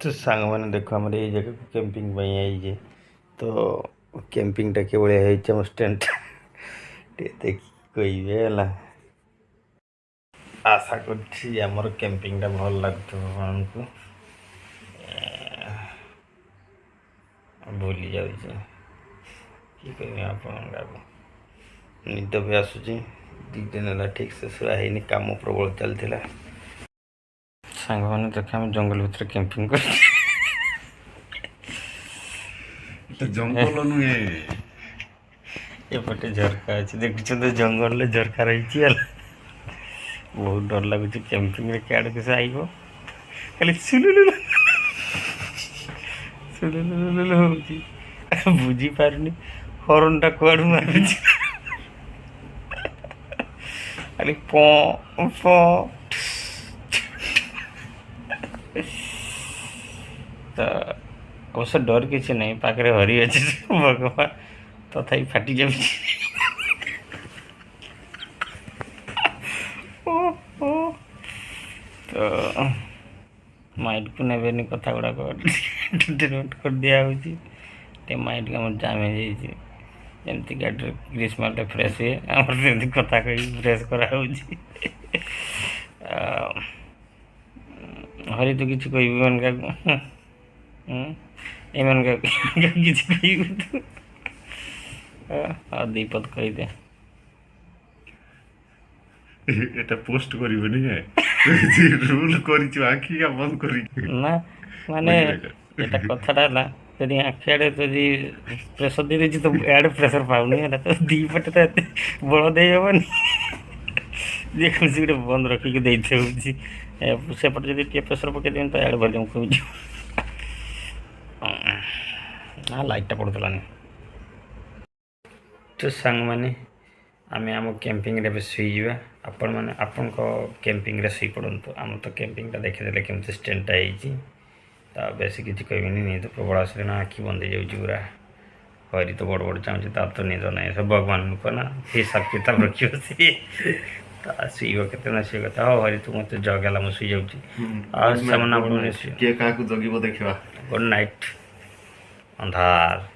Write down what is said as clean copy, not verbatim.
तो सांग मैंने देखो आम ये जगह कैंपिंग आई तो कैंपिंगटा के भाई स्टैंड देखी कहे आशा कर कैंपिंगटा भल लगुव को भूली जाऊे कि कह आप निद भी आसूँ 2 दिन है ठीक से शुआ है कम प्रबल चलता सांग मैंने देख आम जंगल भितर कैंपिंग कर जंगल नुहे एपटे झरका अच्छे देखुच तो जंगल झरका रही बहुत डर लगुच कैंपिंग रे क्या किसी आइब खाली सुलुलुलु सुलुलुलु होची बुझी पारनी हॉर्नटा कुआडू मारुची खाली पॉ पॉ तो अवश्य डर किसी नहीं पाखे हरी अच्छे भगवान तथापि फाटी जाऊँ तो माइंड को ने कथा गुड़ाक एंटरटेनमेंट कर दिया माइंड आम जाम हो जमती गाड़ी ग्रीष्म फ्रेश हुए आम कथा कही फ्रेश करा हरी तो किसी कह मन का किसी कह दीपद कही दे এটা পোস্ট করিবনি হ্যাঁ রুল করিছো আঁখি বন্ধ করি না মানে এটা কথাটা না যদি আঁখি আড়ে যদি প্রেসর দিয়ে দিচ্ছি তো আড়ে প্রেসর পাওনি এটা তো ଦି ପଟେ ତ ଏତେ ବଳ ଦେଇ ହେବନି ଯେକୌଣସି ଗୋଟେ ବନ୍ଦ ରଖିକି ଦେଇତେ ହେଉଛି ସେପଟେ ଯଦି ଟିକେ ପ୍ରେସର ପକେଇ ଦିଅନ୍ତି ତ ଆଡ଼େ ଭଲ୍ୟୁମ୍ କମିଯିବ ନା ଲାଇଟ୍ଟା ପଡ଼ୁଥିଲାନି ତ ସାଙ୍ଗମାନେ आमे आम कैंपिंग रे शुईजा आपण मैंने आपण कैंपिंग रे शुई पड़तु आम तो कैंपिंगटा देखीदे केमती स्टैंडटा हो बेस किसी कहबिनी नहीं तो प्रबल आस आखि बंद हो पूरा हरी तो बड़ बड़ चाहूँ तार तो निद ना सब भगवान ना हिसाब किताब रखियो सी शुईब के शुई कथा हाँ हरी तू मत जगला मुझे शुई जाऊँगी देखा गुड नाइट अंधार।